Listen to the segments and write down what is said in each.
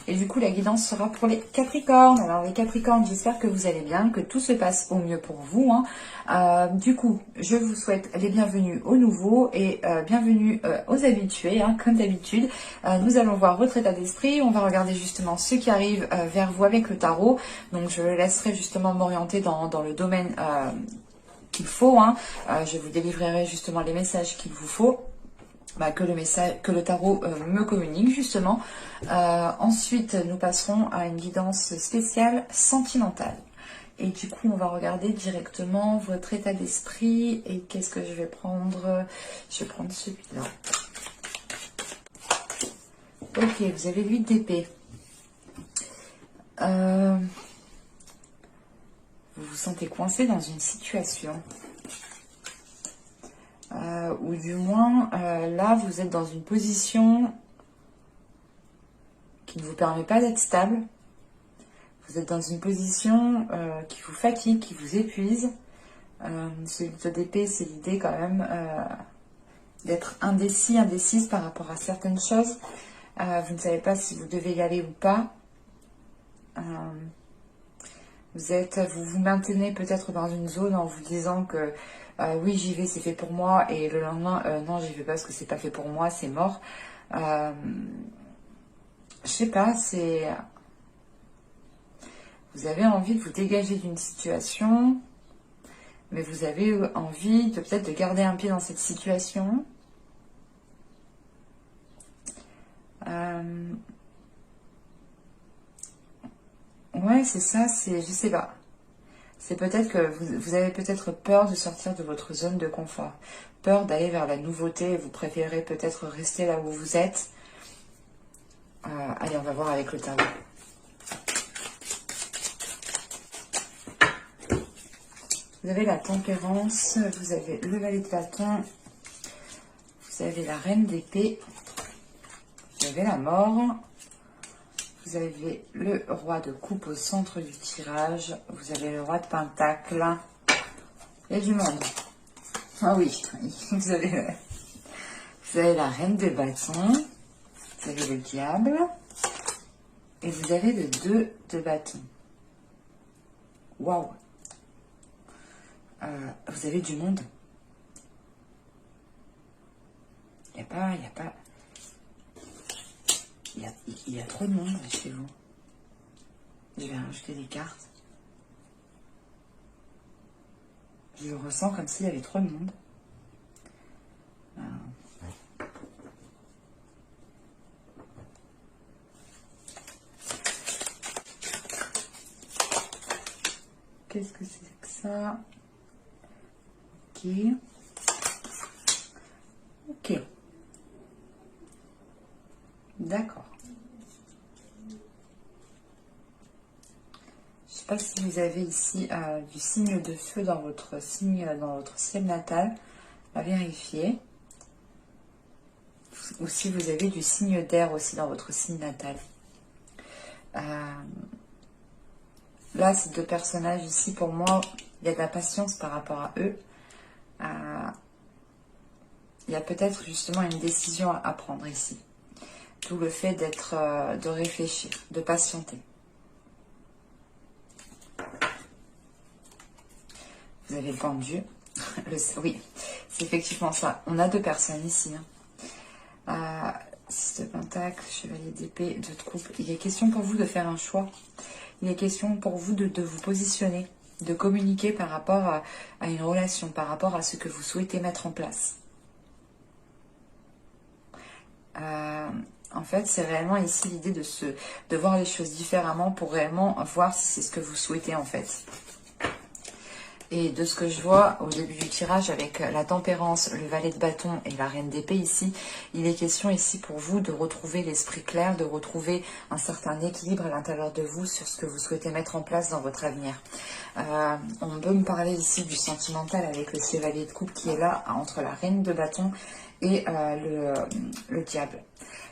Et du coup, la guidance sera pour les Capricornes. Alors les Capricornes, j'espère que vous allez bien, que tout se passe au mieux pour vous, hein. Du coup, je vous souhaite les bienvenus aux nouveaux et bienvenue aux habitués, hein, comme d'habitude. Nous allons voir votre état d'esprit. On va regarder justement ce qui arrive vers vous avec le tarot. Donc je laisserai justement m'orienter dans le domaine qu'il faut, hein. Je vous délivrerai justement les messages qu'il vous faut. Que le tarot me communique justement. Ensuite, nous passerons à une guidance spéciale sentimentale. Et du coup, on va regarder directement votre état d'esprit. Et qu'est-ce que je vais prendre? Je vais prendre celui-là. Ok, vous avez 8 d'épée. Vous vous sentez coincé dans une situation. Ou du moins, là, vous êtes dans une position qui ne vous permet pas d'être stable. Vous êtes dans une position qui vous fatigue, qui vous épuise. Ce 8 d'épée, c'est l'idée quand même d'être indécis, indécise par rapport à certaines choses. Vous ne savez pas si vous devez y aller ou pas. Vous vous maintenez peut-être dans une zone en vous disant que oui, j'y vais, c'est fait pour moi, et le lendemain, non, j'y vais pas parce que c'est pas fait pour moi, c'est mort. Je sais pas, vous avez envie de vous dégager d'une situation, mais vous avez envie de peut-être de garder un pied dans cette situation. Ouais, c'est ça, je sais pas. C'est peut-être que vous avez peut-être peur de sortir de votre zone de confort. Peur d'aller vers la nouveauté. Vous préférez peut-être rester là où vous êtes. Allez, on va voir avec le tarot. Vous avez la tempérance, vous avez le valet de bâton, vous avez la reine d'épée, vous avez la mort, vous avez le roi de coupe au centre du tirage, vous avez le roi de pentacle, il y a du monde. Ah oui, vous avez la reine de bâton, vous avez le diable, et vous avez le 2 de bâton. Waouh! Vous avez du monde. Il y a trop de monde chez vous. Je vais rajouter des cartes. Je le ressens comme s'il y avait trop de monde. Qu'est-ce que c'est que ça? Ok. Ok. D'accord. Je ne sais pas si vous avez ici du signe de feu dans votre ciel natal. À vérifier. Ou si vous avez du signe d'air aussi dans votre signe natal. Là, ces deux personnages ici, pour moi, il y a de la patience par rapport à eux. Il y a peut-être justement une décision à prendre ici. Tout le fait de réfléchir, de patienter. Vous avez le pendu. Oui, c'est effectivement ça. On a deux personnes ici. 6 de pentacle, chevalier d'épée, 2 de coupe. Il est question pour vous de faire un choix. Il est question pour vous de vous positionner, de communiquer par rapport à une relation, par rapport à ce que vous souhaitez mettre en place. En fait, c'est réellement ici l'idée de voir les choses différemment pour réellement voir si c'est ce que vous souhaitez en fait. Et de ce que je vois au début du tirage avec la tempérance, le valet de bâton et la reine d'épée ici, il est question ici pour vous de retrouver l'esprit clair, de retrouver un certain équilibre à l'intérieur de vous sur ce que vous souhaitez mettre en place dans votre avenir. On peut me parler ici du sentimental avec le chevalier de coupe qui est là entre la reine de bâton et le diable.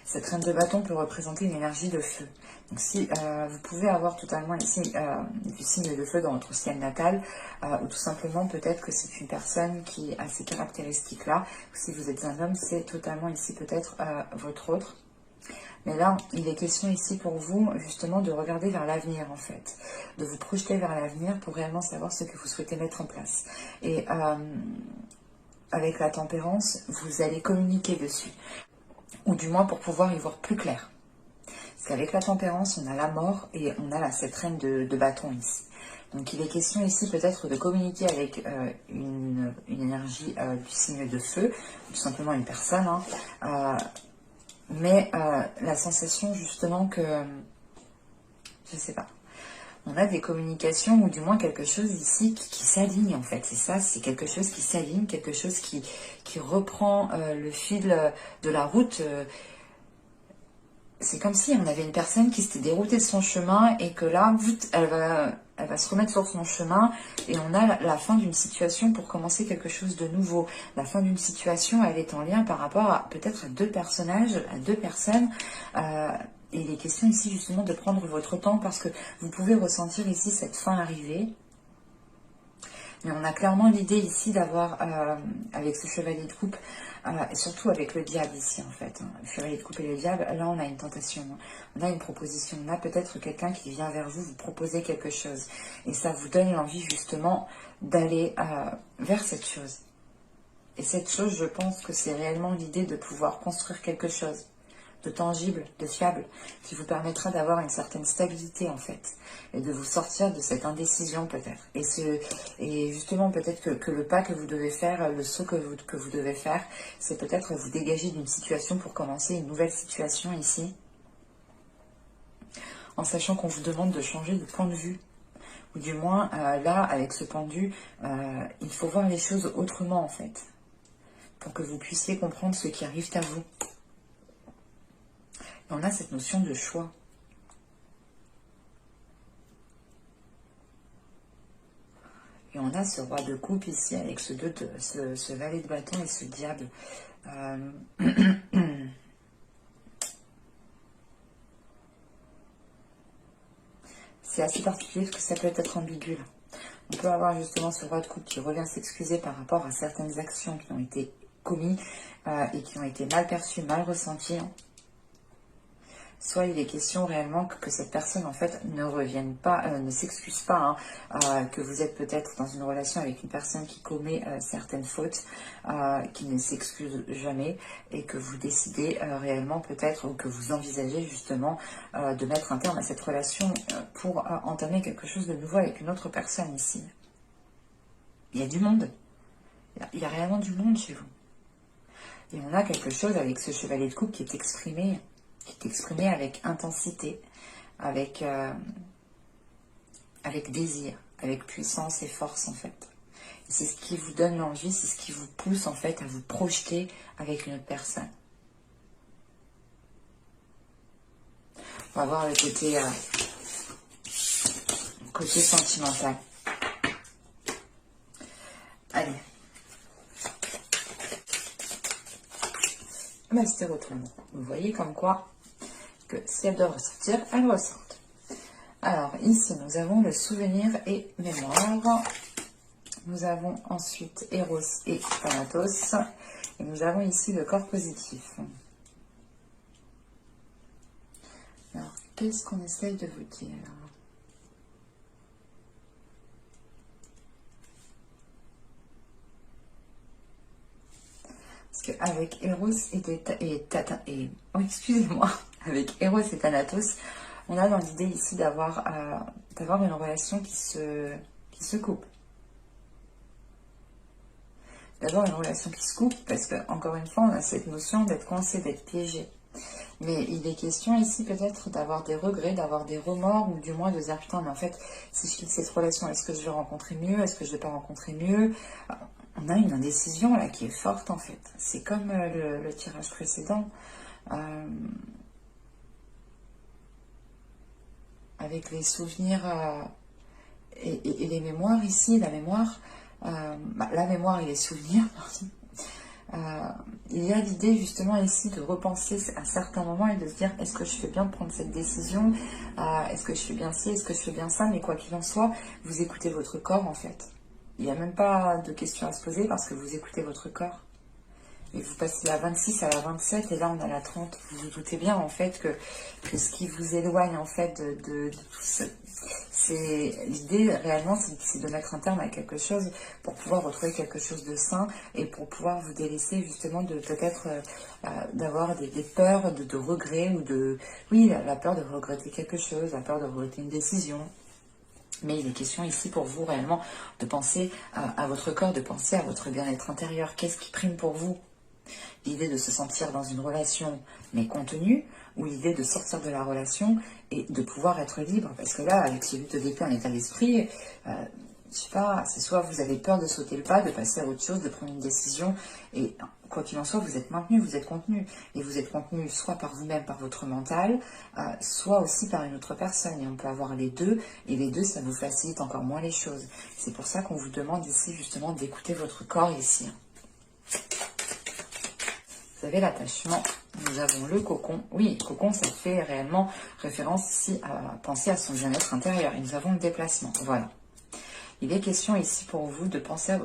Cette reine de bâton peut représenter une énergie de feu. Donc si vous pouvez avoir totalement ici du signe de feu dans votre ciel natal, ou tout simplement peut-être que c'est une personne qui a ces caractéristiques-là. Si vous êtes un homme, c'est totalement ici peut-être votre autre. Mais là, il est question ici pour vous, justement, de regarder vers l'avenir, en fait. De vous projeter vers l'avenir pour réellement savoir ce que vous souhaitez mettre en place. Et avec la tempérance, vous allez communiquer dessus. Ou du moins pour pouvoir y voir plus clair. Parce qu'avec la tempérance, on a la mort et on a cette reine de bâton ici. Donc il est question ici peut-être de communiquer avec une énergie du signe de feu, tout simplement une personne, hein, mais la sensation justement que, je sais pas, on a des communications ou du moins quelque chose ici qui s'aligne en fait, c'est ça, c'est quelque chose qui s'aligne, quelque chose qui reprend le fil de la route. C'est comme si on avait une personne qui s'était déroutée de son chemin et que là, elle va se remettre sur son chemin et on a la fin d'une situation pour commencer quelque chose de nouveau. La fin d'une situation, elle est en lien par rapport à peut-être à deux personnages, à deux personnes. Et il est question ici justement de prendre votre temps parce que vous pouvez ressentir ici cette fin arriver. Mais on a clairement l'idée ici d'avoir, avec ce chevalier de coupe, et surtout avec le diable ici en fait, hein, le chevalier de coupe et le diable, là on a une tentation, on a une proposition, on a peut-être quelqu'un qui vient vers vous, vous proposer quelque chose. Et ça vous donne l'envie justement d'aller vers cette chose. Et cette chose, je pense que c'est réellement l'idée de pouvoir construire quelque chose de tangible, de fiable, qui vous permettra d'avoir une certaine stabilité en fait, et de vous sortir de cette indécision peut-être. Et justement peut-être que le pas que vous devez faire, le saut que vous devez faire, c'est peut-être vous dégager d'une situation pour commencer une nouvelle situation ici, en sachant qu'on vous demande de changer de point de vue. Ou du moins, là, avec ce pendu, il faut voir les choses autrement en fait, pour que vous puissiez comprendre ce qui arrive à vous. On a cette notion de choix. Et on a ce roi de coupe ici avec ce valet de bâton et ce diable. C'est assez particulier parce que ça peut être ambigu. On peut avoir justement ce roi de coupe qui revient s'excuser par rapport à certaines actions qui ont été commises et qui ont été mal perçues, mal ressenties. Soit il est question réellement que cette personne en fait ne revienne pas, ne s'excuse pas, hein, que vous êtes peut-être dans une relation avec une personne qui commet certaines fautes, qui ne s'excuse jamais et que vous décidez réellement peut-être ou que vous envisagez justement de mettre un terme à cette relation pour entamer quelque chose de nouveau avec une autre personne ici. Il y a du monde, il y a réellement du monde chez vous. Et on a quelque chose avec ce chevalier de coupe qui est exprimé avec intensité, avec désir, avec puissance et force en fait. C'est ce qui vous donne l'envie, c'est ce qui vous pousse en fait à vous projeter avec une autre personne. On va voir le côté sentimental. Allez. Bah, c'était retourné. Vous voyez comme quoi que si elle doit ressortir, elle ressort. Alors ici nous avons le souvenir et mémoire. Nous avons ensuite Eros et Thanatos. Et nous avons ici le corps positif. Alors qu'est-ce qu'on essaye de vous dire ? Parce qu'avec Eros oh, excusez-moi, avec Eros et Thanatos, on a dans l'idée ici d'avoir une relation qui se coupe. D'avoir une relation qui se coupe, parce que encore une fois, on a cette notion d'être coincé, d'être piégé. Mais il est question ici peut-être d'avoir des regrets, d'avoir des remords, ou du moins de dire, putain, mais en fait, si je quitte cette relation, est-ce que je vais rencontrer mieux? Est-ce que je ne vais pas rencontrer mieux? On a une indécision là qui est forte en fait. C'est comme le tirage précédent. Avec les souvenirs et les mémoires ici, la mémoire et les souvenirs, pardon. Il y a l'idée justement ici de repenser à certains moments et de se dire est-ce que je fais bien de prendre cette décision, est-ce que je fais bien ci, est-ce que je fais bien ça, mais quoi qu'il en soit, vous écoutez votre corps en fait. Il n'y a même pas de questions à se poser parce que vous écoutez votre corps. Et vous passez la 26 à la 27 et là on a la 30. Vous vous doutez bien en fait que ce qui vous éloigne en fait de tout ça, c'est l'idée réellement, c'est de mettre un terme à quelque chose pour pouvoir retrouver quelque chose de sain et pour pouvoir vous délaisser justement de peut-être d'avoir des peurs de regrets ou de... Oui, la peur de regretter quelque chose, la peur de regretter une décision. Mais il est question ici pour vous réellement de penser à votre corps, de penser à votre bien-être intérieur. Qu'est-ce qui prime pour vous? L'idée de se sentir dans une relation mais contenue, ou l'idée de sortir de la relation et de pouvoir être libre? Parce que là, avec ce 8 d'épée en état d'esprit, je sais pas, c'est soit vous avez peur de sauter le pas, de passer à autre chose, de prendre une décision, et quoi qu'il en soit, vous êtes maintenu, vous êtes contenu. Et vous êtes contenu soit par vous-même, par votre mental, soit aussi par une autre personne. Et on peut avoir les deux, et les deux, ça vous facilite encore moins les choses. C'est pour ça qu'on vous demande ici, justement, d'écouter votre corps ici. Vous avez l'attachement, nous avons le cocon. Oui, cocon, ça fait réellement référence ici à penser à son bien-être intérieur. Et nous avons le déplacement, voilà. Il est question ici pour vous de penser à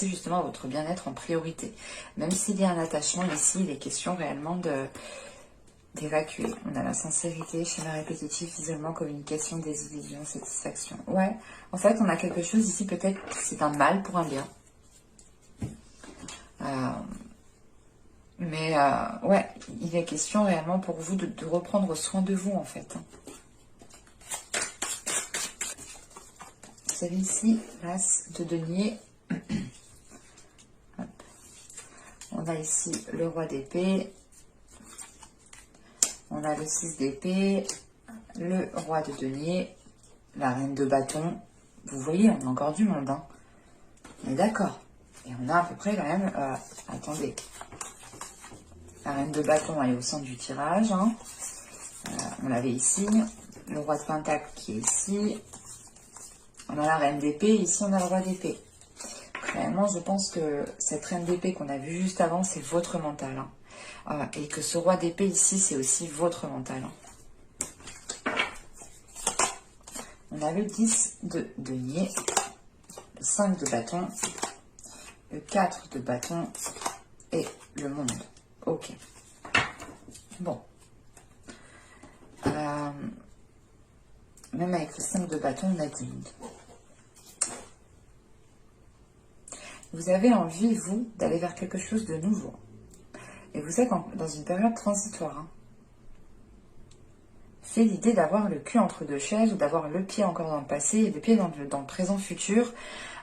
justement à votre bien-être en priorité. Même s'il y a un attachement ici, il est question réellement d'évacuer. On a la sincérité, schéma répétitif, isolement, communication, désillusion, satisfaction. Ouais, en fait, on a quelque chose ici, peut-être c'est un mal pour un bien. Ouais, il est question réellement pour vous de reprendre soin de vous, en fait. Vous avez ici l'as de denier. On a ici le roi d'épée. On a le 6 d'épée. Le roi de denier. La reine de bâton. Vous voyez, on a encore du monde. Hein. On est d'accord. Et on a à peu près quand même... attendez. La reine de bâton, elle est au centre du tirage. Hein. On l'avait ici. Le roi de pentacle qui est ici. On a la reine d'épée. Ici, on a le roi d'épée. Réellement, je pense que cette reine d'épée qu'on a vue juste avant, c'est votre mental. Hein. Et que ce roi d'épée ici, c'est aussi votre mental. Hein. On a le 10 de denier. Le 5 de bâton. Le 4 de bâton. Et le monde. Ok. Bon. Même avec le 5 de bâton, on a du monde. Vous avez envie, vous, d'aller vers quelque chose de nouveau. Et vous êtes dans une période transitoire. Hein. C'est l'idée d'avoir le cul entre deux chaises ou d'avoir le pied encore dans le passé et le pied dans le présent futur.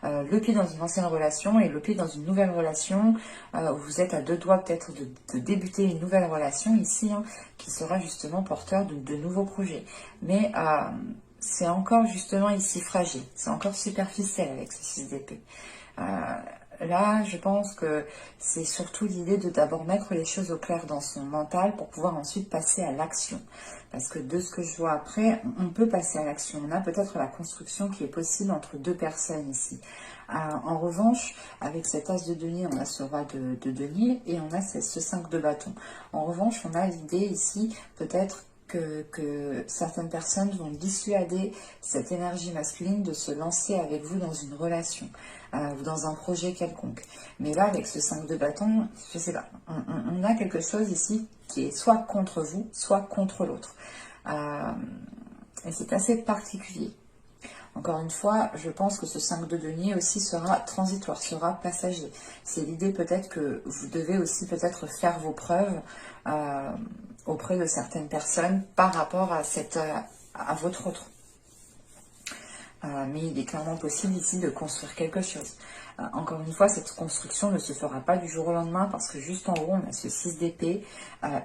Le pied dans une ancienne relation et le pied dans une nouvelle relation. Où vous êtes à deux doigts peut-être de débuter une nouvelle relation ici, hein, qui sera justement porteur de nouveaux projets. Mais c'est encore justement ici fragile. C'est encore superficiel avec ce 6 d'épée. Là, je pense que c'est surtout l'idée de d'abord mettre les choses au clair dans son mental pour pouvoir ensuite passer à l'action. Parce que de ce que je vois après, on peut passer à l'action. On a peut-être la construction qui est possible entre deux personnes ici. En revanche, avec cet as de denier, on a ce roi de denier et on a ce 5 de bâton. En revanche, on a l'idée ici peut-être que certaines personnes vont dissuader cette énergie masculine de se lancer avec vous dans une relation ou dans un projet quelconque. Mais là, avec ce 5 de bâton, je sais pas, on a quelque chose ici qui est soit contre vous, soit contre l'autre. Et c'est assez particulier. Encore une fois, je pense que ce 5 de denier aussi sera transitoire, sera passager. C'est l'idée peut-être que vous devez aussi peut-être faire vos preuves auprès de certaines personnes par rapport à votre autre. Mais il est clairement possible ici de construire quelque chose. Encore une fois, cette construction ne se fera pas du jour au lendemain parce que juste en haut, on a ce 6 d'épée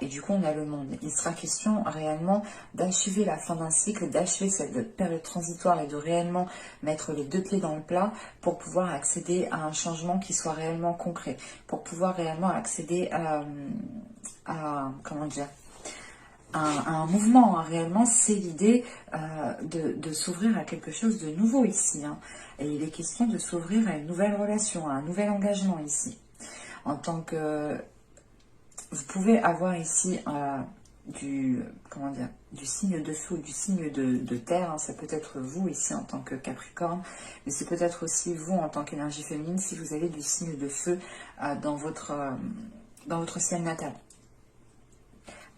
et du coup, on a le monde. Il sera question réellement d'achever la fin d'un cycle, d'achever cette période transitoire et de réellement mettre les deux pieds dans le plat pour pouvoir accéder à un changement qui soit réellement concret, pour pouvoir réellement accéder comment dire, un mouvement. Hein. Réellement, c'est l'idée de s'ouvrir à quelque chose de nouveau ici. Hein. Et il est question de s'ouvrir à une nouvelle relation, à un nouvel engagement ici. En tant que... Vous pouvez avoir ici comment dire, du signe de feu, du signe de terre, hein. Ça peut être vous ici en tant que Capricorne, mais c'est peut-être aussi vous en tant qu'énergie féminine si vous avez du signe de feu dans votre ciel natal.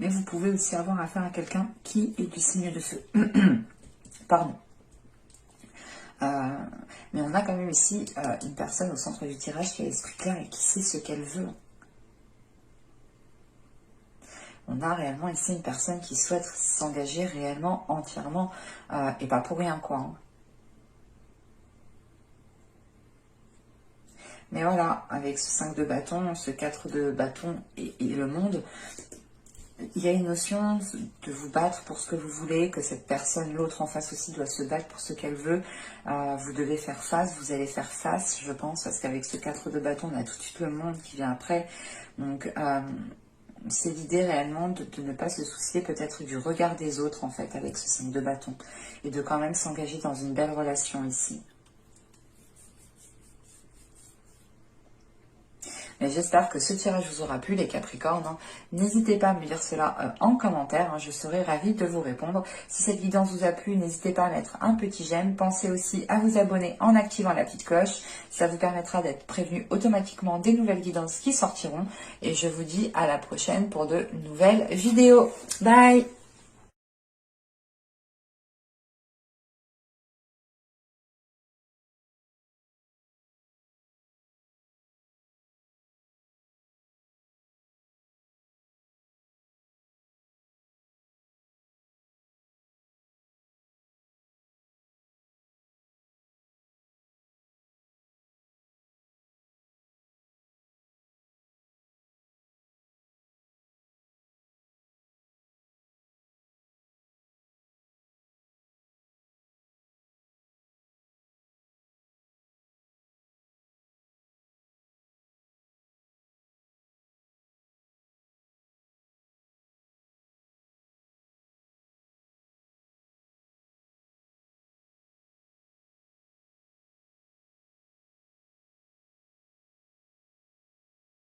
Mais vous pouvez aussi avoir affaire à quelqu'un qui est du signe de feu. Pardon. Mais on a quand même ici une personne au centre du tirage qui a l'esprit clair et qui sait ce qu'elle veut. On a réellement ici une personne qui souhaite s'engager réellement, entièrement, et pas pour rien, quoi. Hein. Mais voilà, avec ce 5 de bâton, ce 4 de bâton et le monde, il y a une notion de vous battre pour ce que vous voulez, que cette personne, l'autre en face aussi, doit se battre pour ce qu'elle veut. Vous devez faire face, vous allez faire face, je pense, parce qu'avec ce 4 de bâton, on a tout de suite le monde qui vient après. Donc, c'est l'idée réellement de ne pas se soucier peut-être du regard des autres, en fait, avec ce 5 de bâton. Et de quand même s'engager dans une belle relation ici. Mais j'espère que ce tirage vous aura plu, les Capricornes. Hein. N'hésitez pas à me dire cela en commentaire. Hein. Je serai ravie de vous répondre. Si cette guidance vous a plu, n'hésitez pas à mettre un petit j'aime. Pensez aussi à vous abonner en activant la petite cloche. Ça vous permettra d'être prévenu automatiquement des nouvelles guidances qui sortiront. Et je vous dis à la prochaine pour de nouvelles vidéos. Bye!